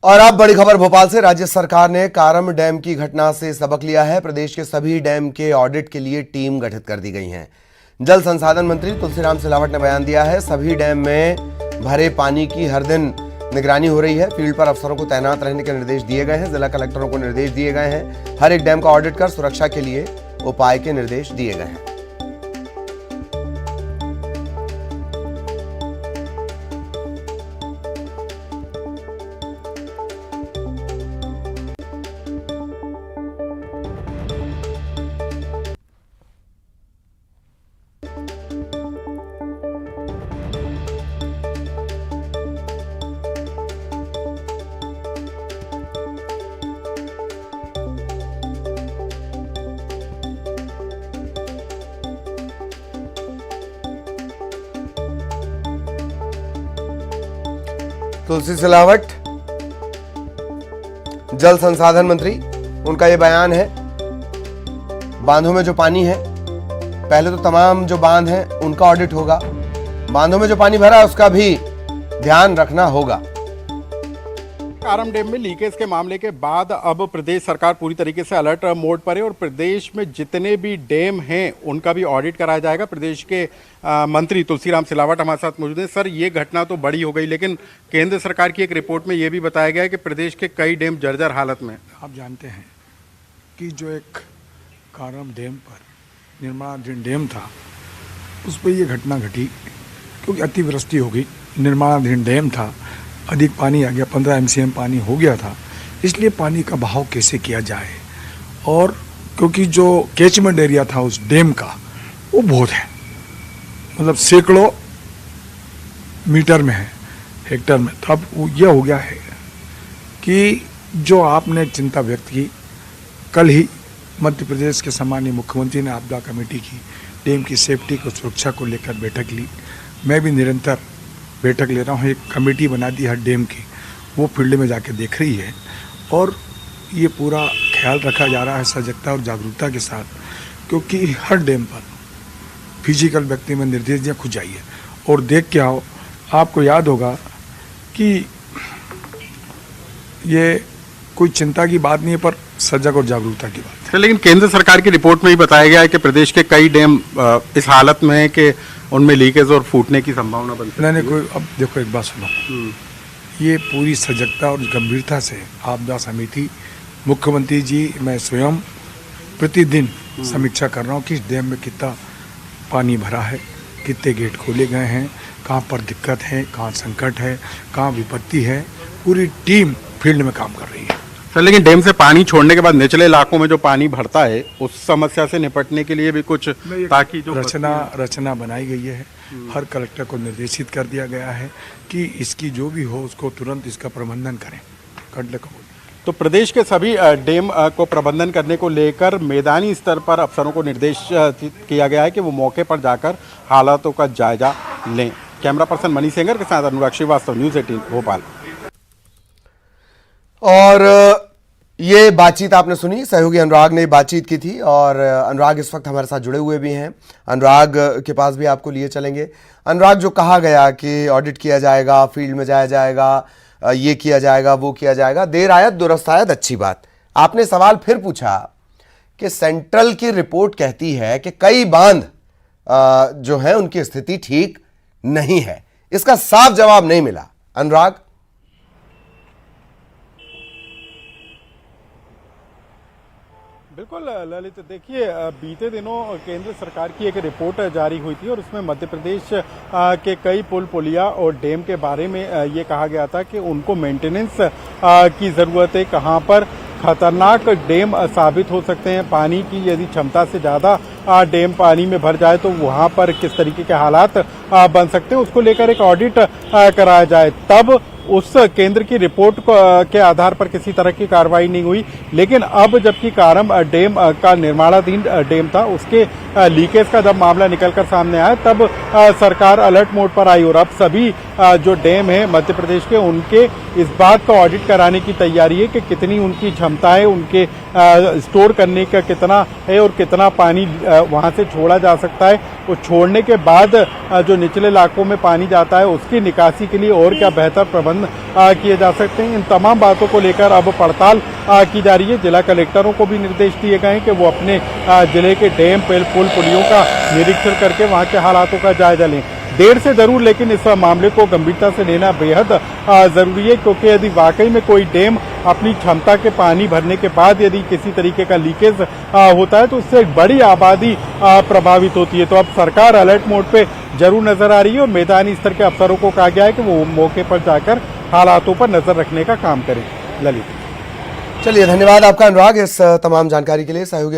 और अब बड़ी खबर भोपाल से। राज्य सरकार ने कारम डैम की घटना से सबक लिया है। प्रदेश के सभी डैम के ऑडिट के लिए टीम गठित कर दी गई है। जल संसाधन मंत्री तुलसीराम सिलावट ने बयान दिया है। सभी डैम में भरे पानी की हर दिन निगरानी हो रही है। फील्ड पर अफसरों को तैनात रहने के निर्देश दिए गए हैं। जिला कलेक्टरों को निर्देश दिए गए हैं। हर एक डैम का ऑडिट कर सुरक्षा के लिए उपाय के निर्देश दिए गए हैं। तुलसी सिलावट जल संसाधन मंत्री, उनका यह बयान है। बांधों में जो पानी है, पहले तो तमाम जो बांध हैं उनका ऑडिट होगा। बांधों में जो पानी भरा है उसका भी ध्यान रखना होगा। कारम डैम में लीकेज के मामले के बाद अब प्रदेश सरकार पूरी तरीके से अलर्ट मोड पर है और प्रदेश में जितने भी डैम हैं उनका भी ऑडिट कराया जाएगा। प्रदेश के मंत्री तुलसीराम सिलावट हमारे साथ मौजूद हैं। सर, ये घटना तो बड़ी हो गई, लेकिन केंद्र सरकार की एक रिपोर्ट में ये भी बताया गया है कि प्रदेश के कई डैम जर्जर हालत में। आप जानते हैं कि जो एक कारम डैम पर निर्माणाधीन डैम था, उस पर यह घटना घटी क्योंकि अतिवृष्टि हो गई। निर्माणाधीन डैम था, अधिक पानी आ गया, 15 MCM पानी हो गया था। इसलिए पानी का बहाव कैसे किया जाए, और क्योंकि जो कैचमेंट एरिया था उस डैम का वो बहुत है, मतलब सैकड़ों मीटर में है, हेक्टर में। तो अब यह हो गया है कि जो आपने चिंता व्यक्त की, कल ही मध्य प्रदेश के सम्माननीय मुख्यमंत्री ने आपदा कमेटी की डैम की सेफ्टी को, सुरक्षा को लेकर बैठक ली। मैं भी निरंतर बैठक ले रहा हूँ। एक कमेटी बना दी हर डैम की, वो फील्ड में जाके देख रही है और ये पूरा ख्याल रखा जा रहा है सजगता और जागरूकता के साथ, क्योंकि हर डैम पर फिजिकल व्यक्ति में निर्देश दिया, खुद जाइए और देख के आओ। आपको याद होगा कि ये कोई चिंता की बात नहीं है, पर सजग और जागरूकता की बात है। लेकिन केंद्र सरकार की रिपोर्ट में ही बताया गया है कि प्रदेश के कई डैम इस हालत में है कि उनमें लीकेज और फूटने की संभावना बनती है। नहीं, कोई, अब देखो एक बात सुनो, ये पूरी सजगता और गंभीरता से आपदा समिति, मुख्यमंत्री जी, मैं स्वयं प्रतिदिन समीक्षा कर रहा हूँ कि इस डैम में कितना पानी भरा है, कितने गेट खोले गए हैं, कहाँ पर दिक्कत है, कहाँ संकट है, कहाँ विपत्ति है। पूरी टीम फील्ड में काम कर रही है। सर, लेकिन डैम से पानी छोड़ने के बाद निचले इलाकों में जो पानी भरता है, उस समस्या से निपटने के लिए भी कुछ, ताकि जो रचना बनाई गई है। हर कलेक्टर को निर्देशित कर दिया गया है कि इसकी जो भी हो उसको तुरंत इसका प्रबंधन करें। तो प्रदेश के सभी डैम को प्रबंधन करने को लेकर मैदानी स्तर पर अफसरों को निर्देश किया गया है कि वो मौके पर जाकर हालातों का जायजा लें। कैमरा पर्सन मनीष सेंगर के साथ अनुराग श्रीवास्तव, न्यूज़ 18 भोपाल। और ये बातचीत आपने सुनी, सहयोगी अनुराग ने बातचीत की थी और अनुराग इस वक्त हमारे साथ जुड़े हुए भी हैं। अनुराग के पास भी आपको लिए चलेंगे। अनुराग, जो कहा गया कि ऑडिट किया जाएगा, फील्ड में जाया जाएगा, ये किया जाएगा, वो किया जाएगा, देर आयत दुरुस्त आयत, अच्छी बात। आपने सवाल फिर पूछा कि सेंट्रल की रिपोर्ट कहती है कि कई बांध जो है उनकी स्थिति ठीक नहीं है। इसका साफ जवाब नहीं मिला। अनुराग, बिल्कुल ललित, देखिए, बीते दिनों केंद्र सरकार की एक रिपोर्ट जारी हुई थी और उसमें मध्य प्रदेश के कई पुल पुलिया और डैम के बारे में ये कहा गया था कि उनको मेंटेनेंस की ज़रूरत है। कहाँ पर खतरनाक डैम साबित हो सकते हैं, पानी की यदि क्षमता से ज़्यादा डैम पानी में भर जाए तो वहाँ पर किस तरीके के हालात बन सकते हैं, उसको लेकर एक ऑडिट कराया जाए। तब उस केंद्र की रिपोर्ट के आधार पर किसी तरह की कार्रवाई नहीं हुई। लेकिन अब जबकि कारम डैम का निर्माणाधीन डैम था, उसके लीकेज का जब मामला निकलकर सामने आया, तब सरकार अलर्ट मोड पर आई और अब सभी जो डैम है मध्य प्रदेश के, उनके इस बात का ऑडिट कराने की तैयारी है कि कितनी उनकी क्षमता है, उनके स्टोर करने का कितना है और कितना पानी वहाँ से छोड़ा जा सकता है, वो छोड़ने के बाद जो निचले इलाकों में पानी जाता है उसकी निकासी के लिए और क्या बेहतर प्रबंध किए जा सकते हैं। इन तमाम बातों को लेकर अब पड़ताल की जा रही है। जिला कलेक्टरों को भी निर्देश दिए गए हैं कि वो अपने जिले के डैम, पुल, पुलियों का निरीक्षण करके वहाँ के हालातों का जायजा लें। देर से जरूर, लेकिन इस मामले को गंभीरता से लेना बेहद जरूरी है, क्योंकि यदि वाकई में कोई डैम अपनी क्षमता के पानी भरने के बाद यदि किसी तरीके का लीकेज होता है तो उससे एक बड़ी आबादी प्रभावित होती है। तो अब सरकार अलर्ट मोड पे जरूर नजर आ रही है और मैदानी स्तर के अफसरों को कहा गया है कि वो मौके पर जाकर हालातों पर नजर रखने का काम करें। ललित, चलिए, धन्यवाद आपका अनुराग इस तमाम जानकारी के लिए। सहयोगी